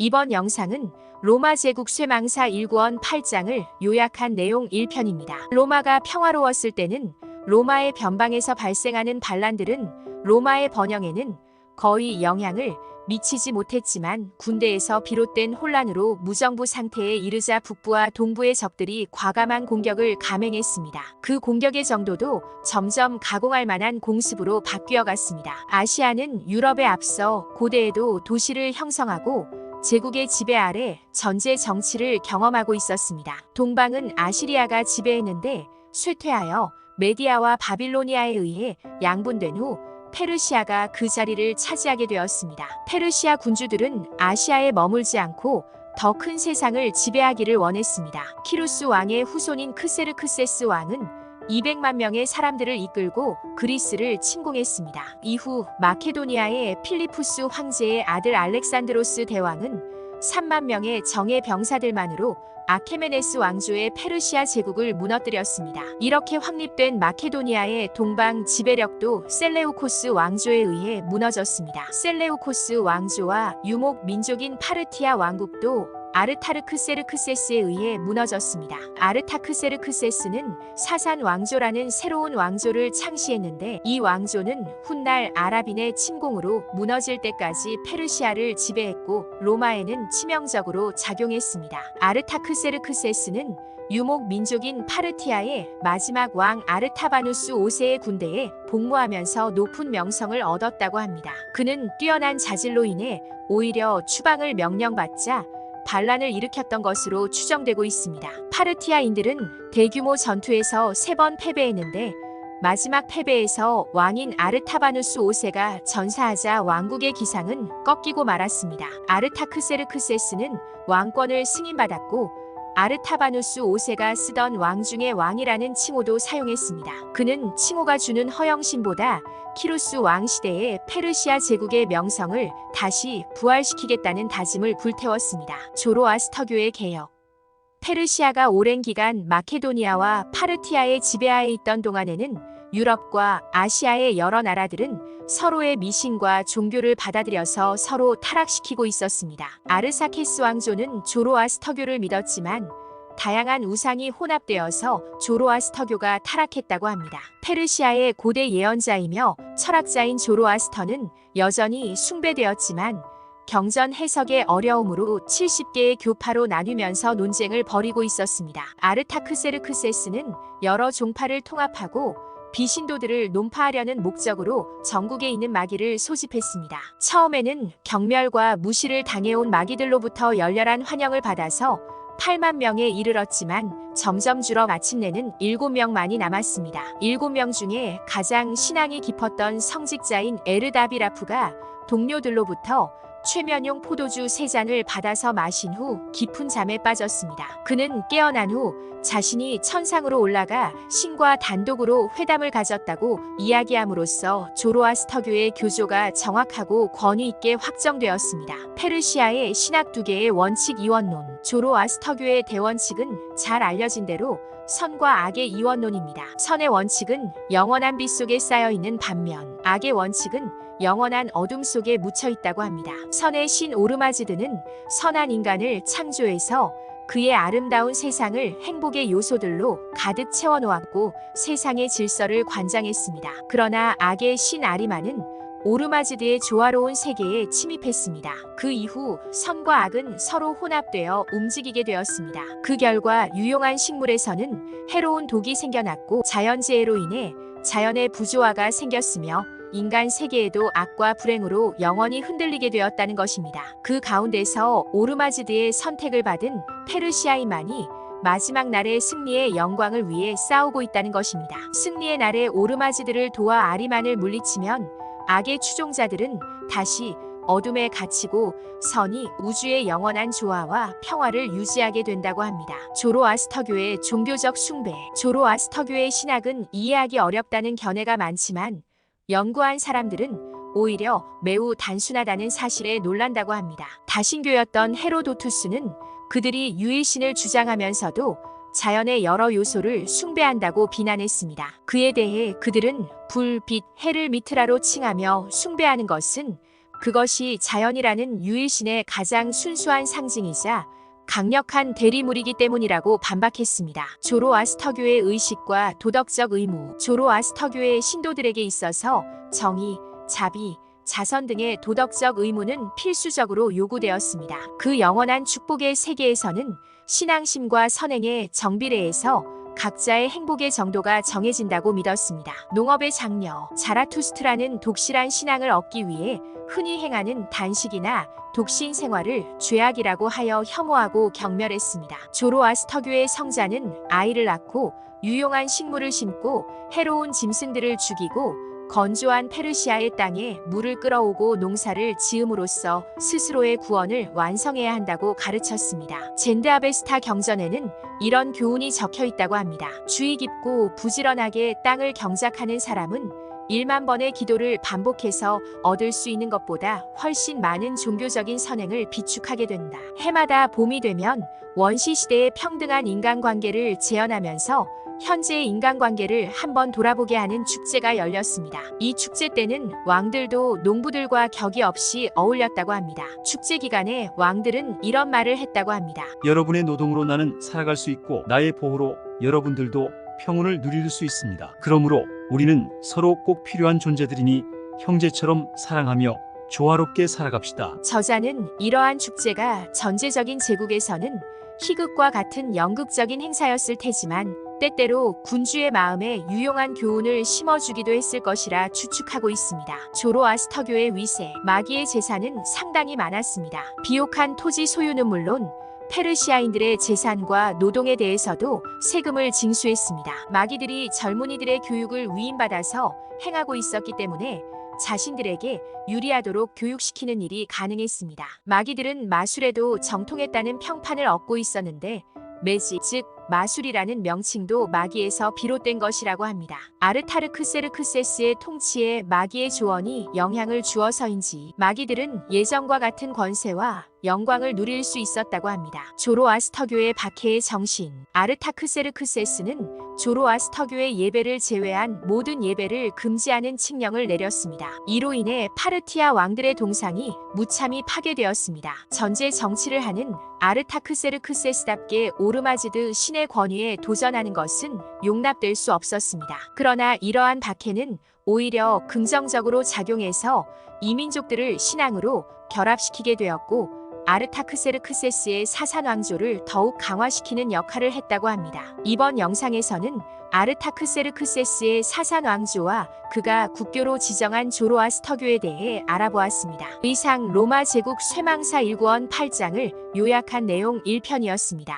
이번 영상은 로마 제국 쇠망사 1구원 8장을 요약한 내용 1편입니다. 로마가 평화로웠을 때는 로마의 변방에서 발생하는 반란들은 로마의 번영에는 거의 영향을 미치지 못했지만 군대에서 비롯된 혼란으로 무정부 상태에 이르자 북부와 동부의 적들이 과감한 공격을 감행했습니다. 그 공격의 정도도 점점 가공할 만한 공습으로 바뀌어 갔습니다. 아시아는 유럽에 앞서 고대에도 도시를 형성하고 제국의 지배 아래 전제 정치를 경험하고 있었습니다. 동방은 아시리아가 지배했는데 쇠퇴하여 메디아와 바빌로니아에 의해 양분된 후 페르시아가 그 자리를 차지하게 되었습니다. 페르시아 군주들은 아시아에 머물지 않고 더 큰 세상을 지배하기를 원했습니다. 키루스 왕의 후손인 크세르크세스 왕은 200만 명의 사람들을 이끌고 그리스를 침공했습니다. 이후 마케도니아의 필리푸스 황제의 아들 알렉산드로스 대왕은 3만 명의 정예 병사들만으로 아케메네스 왕조의 페르시아 제국을 무너뜨렸습니다. 이렇게 확립된 마케도니아의 동방 지배력도 셀레우코스 왕조에 의해 무너졌습니다. 셀레우코스 왕조와 유목 민족인 파르티아 왕국도 아르타르크세르크세스에 의해 무너졌습니다. 아르타크세르크세스는 사산 왕조라는 새로운 왕조를 창시했는데 이 왕조는 훗날 아랍인의 침공으로 무너질 때까지 페르시아를 지배했고 로마에는 치명적으로 작용했습니다. 아르타크세르크세스는 유목 민족인 파르티아의 마지막 왕 아르타바누스 5세의 군대에 복무하면서 높은 명성을 얻었다고 합니다. 그는 뛰어난 자질로 인해 오히려 추방을 명령받자 반란을 일으켰던 것으로 추정되고 있습니다. 파르티아인들은 대규모 전투에서 3번 패배했는데 마지막 패배에서 왕인 아르타바누스 5세가 전사하자 왕국의 기상은 꺾이고 말았습니다. 아르타크세르크세스는 왕권을 승인받았고 아르타바누스 5세가 쓰던 왕 중의 왕이라는 칭호도 사용했습니다. 그는 칭호가 주는 허영심보다 키루스 왕 시대의 페르시아 제국의 명성을 다시 부활시키겠다는 다짐을 불태웠습니다. 조로아스터교의 개혁. 페르시아가 오랜 기간 마케도니아와 파르티아의 지배하에 있던 동안에는 유럽과 아시아의 여러 나라들은 서로의 미신과 종교를 받아들여서 서로 타락시키고 있었습니다. 아르사케스 왕조는 조로아스터교를 믿었지만 다양한 우상이 혼합되어서 조로아스터교가 타락했다고 합니다. 페르시아의 고대 예언자이며 철학자인 조로아스터는 여전히 숭배되었지만 경전 해석의 어려움으로 70개의 교파로 나뉘면서 논쟁을 벌이고 있었습니다. 아르타크세르크세스는 여러 종파를 통합하고 비신도들을 논파하려는 목적으로 전국에 있는 마귀를 소집했습니다. 처음에는 경멸과 무시를 당해온 마귀들로부터 열렬한 환영을 받아서 8만 명에 이르렀지만 점점 줄어 마침내는 7명만이 남았습니다. 7명 중에 가장 신앙이 깊었던 성직자인 에르다비라프가 동료들로부터 최면용 포도주 3잔을 받아서 마신 후 깊은 잠에 빠졌습니다. 그는 깨어난 후 자신이 천상으로 올라가 신과 단독으로 회담을 가졌다고 이야기함으로써 조로아스터교의 교조가 정확하고 권위 있게 확정되었습니다. 페르시아의 신학 2개의 원칙 이원론. 조로아스터교의 대원칙은 잘 알려진 대로 선과 악의 이원론입니다. 선의 원칙은 영원한 빛 속에 쌓여있는 반면 악의 원칙은 영원한 어둠 속에 묻혀 있다고 합니다. 선의 신 오르마즈드는 선한 인간을 창조해서 그의 아름다운 세상을 행복의 요소들로 가득 채워놓았고 세상의 질서를 관장했습니다. 그러나 악의 신 아리마는 오르마즈드의 조화로운 세계에 침입했습니다. 그 이후 선과 악은 서로 혼합되어 움직이게 되었습니다. 그 결과 유용한 식물에서는 해로운 독이 생겨났고 자연재해로 인해 자연의 부조화가 생겼으며 인간 세계에도 악과 불행으로 영원히 흔들리게 되었다는 것입니다. 그 가운데서 오르마즈드의 선택을 받은 페르시아인만이 마지막 날의 승리의 영광을 위해 싸우고 있다는 것입니다. 승리의 날에 오르마즈드를 도와 아리만을 물리치면 악의 추종자들은 다시 어둠에 갇히고 선이 우주의 영원한 조화와 평화를 유지하게 된다고 합니다. 조로아스터교의 종교적 숭배. 조로아스터교의 신학은 이해하기 어렵다는 견해가 많지만 연구한 사람들은 오히려 매우 단순하다는 사실에 놀란다고 합니다. 다신교였던 헤로도투스는 그들이 유일신을 주장하면서도 자연의 여러 요소를 숭배한다고 비난했습니다. 그에 대해 그들은 불, 빛, 해를 미트라로 칭하며 숭배하는 것은 그것이 자연이라는 유일신의 가장 순수한 상징이자 강력한 대리물이기 때문이라고 반박했습니다. 조로아스터교의 의식과 도덕적 의무. 조로아스터교의 신도들에게 있어서 정의, 자비, 자선 등의 도덕적 의무는 필수적으로 요구되었습니다. 그 영원한 축복의 세계에서는 신앙심과 선행의 정비례에서 각자의 행복의 정도가 정해진다고 믿었습니다. 농업의 장려. 자라투스트라는 독실한 신앙을 얻기 위해 흔히 행하는 단식이나 독신 생활을 죄악이라고 하여 혐오하고 경멸했습니다. 조로아스터교의 성자는 아이를 낳고 유용한 식물을 심고 해로운 짐승들을 죽이고 건조한 페르시아의 땅에 물을 끌어오고 농사를 지음으로써 스스로의 구원을 완성해야 한다고 가르쳤습니다. 젠드아베스타 경전에는 이런 교훈이 적혀 있다고 합니다. 주의 깊고 부지런하게 땅을 경작하는 사람은 1만 번의 기도를 반복해서 얻을 수 있는 것보다 훨씬 많은 종교적인 선행을 비축하게 된다. 해마다 봄이 되면 원시시대의 평등한 인간관계를 재현하면서 현재의 인간관계를 한번 돌아보게 하는 축제가 열렸습니다. 이 축제 때는 왕들도 농부들과 격이 없이 어울렸다고 합니다. 축제 기간에 왕들은 이런 말을 했다고 합니다. 여러분의 노동으로 나는 살아갈 수 있고 나의 보호로 여러분들도 평온을 누릴 수 있습니다. 그러므로 우리는 서로 꼭 필요한 존재들이니 형제처럼 사랑하며 조화롭게 살아갑시다. 저자는 이러한 축제가 전제적인 제국에서는 희극과 같은 연극적인 행사였을 테지만 때때로 군주의 마음에 유용한 교훈을 심어주기도 했을 것이라 추측하고 있습니다. 조로아스터교의 위세, 마귀의 재산은 상당히 많았습니다. 비옥한 토지 소유는 물론 페르시아인들의 재산과 노동에 대해서도 세금을 징수했습니다. 마귀들이 젊은이들의 교육을 위임받아서 행하고 있었기 때문에 자신들에게 유리하도록 교육시키는 일이 가능했습니다. 마귀들은 마술에도 정통했다는 평판을 얻고 있었는데 매지, 즉 마술이라는 명칭도 마귀에서 비롯된 것이라고 합니다. 아르타르크세르크세스의 통치에 마귀의 조언이 영향을 주어서인지 마귀들은 예전과 같은 권세와 영광을 누릴 수 있었다고 합니다. 조로아스터교의 박해의 정신. 아르타크세르크세스는 조로아스터교의 예배를 제외한 모든 예배를 금지하는 칙령을 내렸습니다. 이로 인해 파르티아 왕들의 동상이 무참히 파괴되었습니다. 전제 정치를 하는 아르타크세르크세스답게 오르마즈드 신의 권위에 도전하는 것은 용납될 수 없었습니다. 그러나 이러한 박해는 오히려 긍정적으로 작용해서 이민족들을 신앙으로 결합시키게 되었고 아르타크세르크세스의 사산 왕조를 더욱 강화시키는 역할을 했다고 합니다. 이번 영상에서는 아르타크세르크세스의 사산 왕조와 그가 국교로 지정한 조로아스터교에 대해 알아보았습니다. 이상 로마 제국 쇠망사 일구원 8장을 요약한 내용 1편이었습니다.